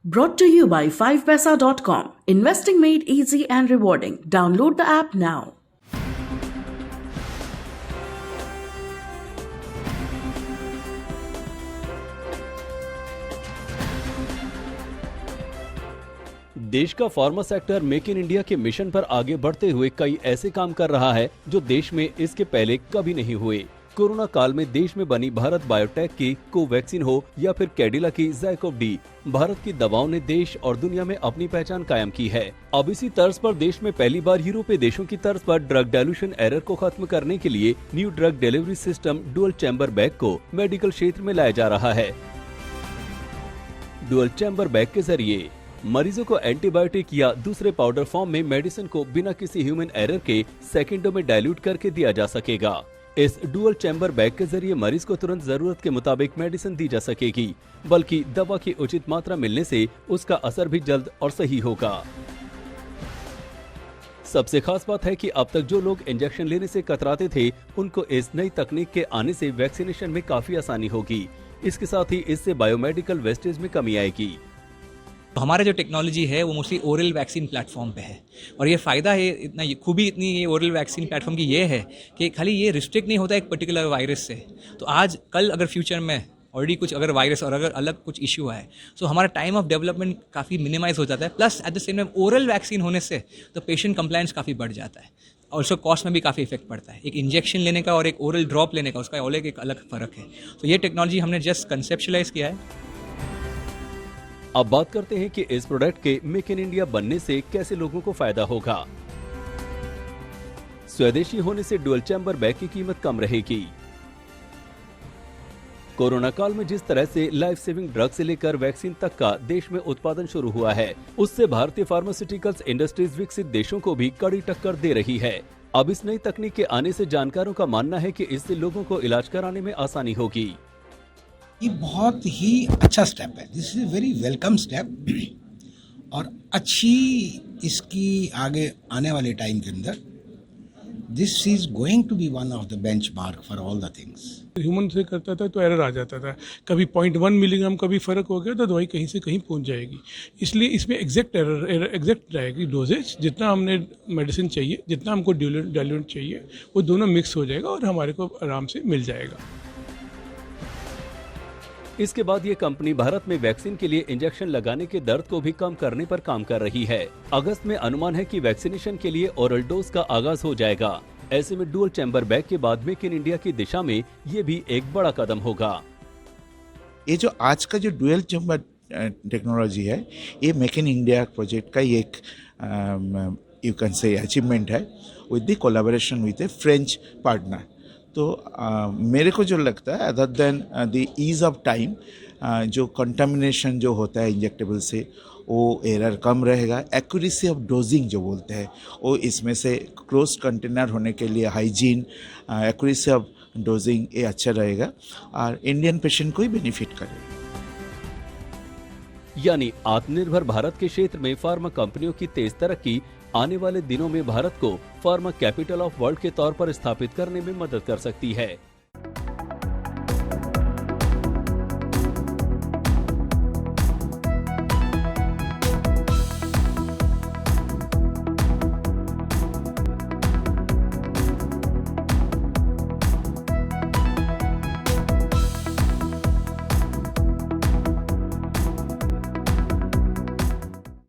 Brought to you by 5paisa.com. Investing made easy and rewarding. Download the app now. देश का pharma sector make in India के mission पर आगे बढ़ते हुए कई ऐसे काम कर रहा है जो देश में इसके पहले कभी नहीं हुए। कोरोना काल में देश में बनी भारत बायोटेक की कोवैक्सीन हो या फिर कैडिला की ज़ायकोव डी, भारत की दवाओं ने देश और दुनिया में अपनी पहचान कायम की है। अब इसी तर्ज पर देश में पहली बार यूरोपीय देशों की तर्ज पर ड्रग डाइल्यूशन एरर को खत्म करने के लिए new drug delivery system dual chamber bag को मेडिकल क्षेत्र में लाया जा रहा है। डुअल चैम्बर बैग के जरिए मरीजों को एंटीबायोटिक या दूसरे पाउडर फॉर्म में मेडिसिन को बिना किसी ह्यूमन एरर के सेकंडों में डाइल्यूट करके दिया जा सकेगा। इस डुअल चैम्बर बैग के जरिए मरीज को तुरंत जरूरत के मुताबिक मेडिसिन दी जा सकेगी, बल्कि दवा की उचित मात्रा मिलने से उसका असर भी जल्द और सही होगा। सबसे खास बात है कि अब तक जो लोग इंजेक्शन लेने से कतराते थे, उनको इस नई तकनीक के आने से वैक्सीनेशन में काफी आसानी होगी। इसके साथ ही इससे बायोमेडिकल वेस्टेज में कमी आएगी। हमारा जो टेक्नोलॉजी है वो मोस्टली ओरल वैक्सीन प्लेटफॉर्म पे है, और ये फ़ायदा है इतना खूबी इतनी ये ओरल वैक्सीन प्लेटफॉर्म की ये है कि खाली ये रिस्ट्रिक्ट नहीं होता एक पर्टिकुलर वायरस से। तो आज कल अगर फ्यूचर में ऑलरेडी कुछ अगर वायरस और अगर अलग कुछ इश्यू है तो हमारा टाइम ऑफ डेवलपमेंट काफ़ी मिनिमाइज हो जाता है। Plus at the same time oral vaccine होने से तो पेशेंट कंप्लायंस काफ़ी बढ़ जाता है, और उसका कॉस्ट में भी काफ़ी इफेक्ट पड़ता है। एक इंजेक्शन लेने का और एक ओरल ड्रॉप लेने का उसका ऑलरेडी एक अलग फ़र्क है। तो ये टेक्नोलॉजी हमने जस्ट कंसेप्शलाइज किया है। अब बात करते हैं कि इस प्रोडक्ट के मेक इन इंडिया बनने से कैसे लोगों को फायदा होगा। स्वदेशी होने से डुअल चैम्बर बैग की कीमत कम रहेगी। कोरोना काल में जिस तरह से लाइफ सेविंग ड्रग से लेकर वैक्सीन तक का देश में उत्पादन शुरू हुआ है, उससे भारतीय फार्मास्यूटिकल्स इंडस्ट्रीज विकसित देशों को भी कड़ी टक्कर दे रही है। अब इस नई तकनीक के आने से जानकारों का मानना है कि इससे लोगों को इलाज कराने में आसानी होगी। ये बहुत ही अच्छा स्टेप है। This is very welcome step, और अच्छी इसकी आगे आने वाले टाइम के अंदर this is going to be one of the benchmark for all the things. Human से करता था तो एरर आ जाता था, कभी 0.1 मिलीग्राम का भी फर्क हो गया तो दवाई कहीं से कहीं पहुंच जाएगी। इसलिए इसमें एग्जैक्ट जाएगी डोजेज, जितना हमने मेडिसिन चाहिए, जितना हमको डाइल्यूट चाहिए, वो दोनों मिक्स हो जाएगा और हमारे को आराम से मिल जाएगा। इसके बाद ये कंपनी भारत में वैक्सीन के लिए इंजेक्शन लगाने के दर्द को भी कम करने पर काम कर रही है। अगस्त में अनुमान है कि वैक्सीनेशन के लिए ओरल डोज का आगाज हो जाएगा। ऐसे में डुअल चैम्बर बैग के बाद मेक इन इंडिया की दिशा में ये भी एक बड़ा कदम होगा। ये जो आज का जो डुअल चैम्बर टेक्नोलॉजी है, ये मेक इन इंडिया प्रोजेक्ट का एक यू कैन से अचीवमेंट है with the collaboration with a French partner. तो मेरे को जो लगता है, other than the ease of time, जो कंटामिनेशन जो होता है इंजेक्टेबल से, वो एरर कम रहेगा। एक्यूरेसी ऑफ डोजिंग जो बोलते हैं, वो इसमें से क्लोज कंटेनर होने के लिए हाइजीन, एक्यूरेसी ऑफ डोजिंग ये अच्छा रहेगा और इंडियन पेशेंट को ही बेनिफिट करेगा। यानी आत्मनिर्भर भारत के क्षेत्र में फार्मा कंपनियों की तेज तरक्की आने वाले दिनों में भारत को फार्मा कैपिटल ऑफ वर्ल्ड के तौर पर स्थापित करने में मदद कर सकती है।